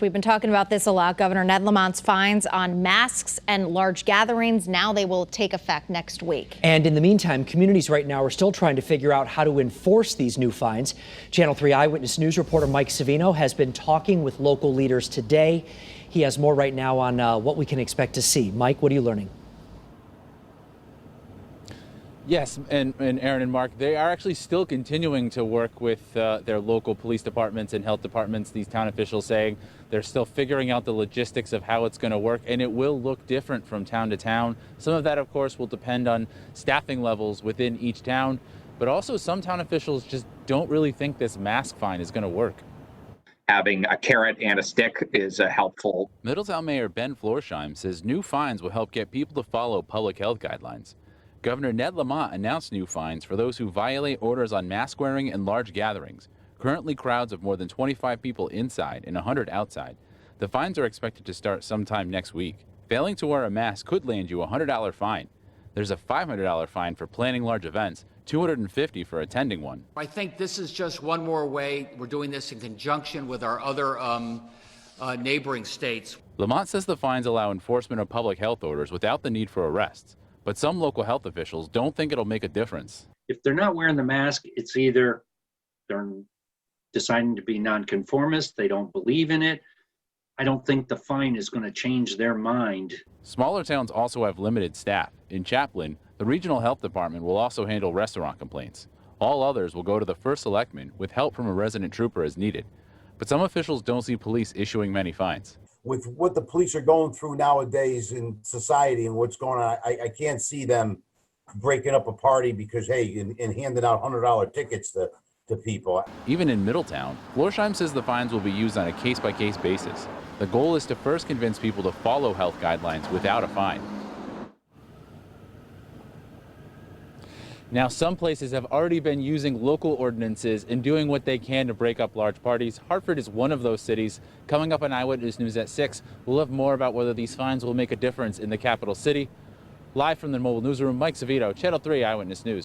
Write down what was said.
We've been talking about this a lot. Governor Ned Lamont's fines on masks and large gatherings, now they will take effect next week. And in the meantime, communities right now are still trying to figure out how to enforce these new fines. Channel 3 Eyewitness News reporter Mike Savino has been talking with local leaders today. He has more right now on what we can expect to see. Mike, what are you learning? Yes, and Aaron and Mark, they are actually still continuing to work with their local police departments and health departments. These town officials saying they're still figuring out the logistics of how it's going to work, and it will look different from town to town. Some of that, of course, will depend on staffing levels within each town, but also some town officials just don't really think this mask fine is going to work. Having a carrot and a stick is helpful. Middletown Mayor Ben Florsheim says new fines will help get people to follow public health guidelines. Governor Ned Lamont announced new fines for those who violate orders on mask wearing and large gatherings. Currently, crowds of more than 25 people inside and 100 outside. The fines are expected to start sometime next week. Failing to wear a mask could land you a $100 fine. There's a $500 fine for planning large events, $250 for attending one. I think this is just one more way. We're doing this in conjunction with our other neighboring states. Lamont says the fines allow enforcement of public health orders without the need for arrests. But some local health officials don't think it'll make a difference. If they're not wearing the mask, it's either they're deciding to be nonconformist, they don't believe in it. I don't think the fine is going to change their mind. Smaller towns also have limited staff. In Chaplin, the regional health department will also handle restaurant complaints. All others will go to the first selectman with help from a resident trooper as needed. But some officials don't see police issuing many fines. With what the police are going through nowadays in society and what's going on, I can't see them breaking up a party because, hey, and handing out $100 tickets to people. Even in Middletown, Florsheim says the fines will be used on a case-by-case basis. The goal is to first convince people to follow health guidelines without a fine. Now, some places have already been using local ordinances and doing what they can to break up large parties. Hartford is one of those cities. Coming up on Eyewitness News at 6, we'll have more about whether these fines will make a difference in the capital city. Live from the mobile newsroom, Mike Savino, Channel 3 Eyewitness News.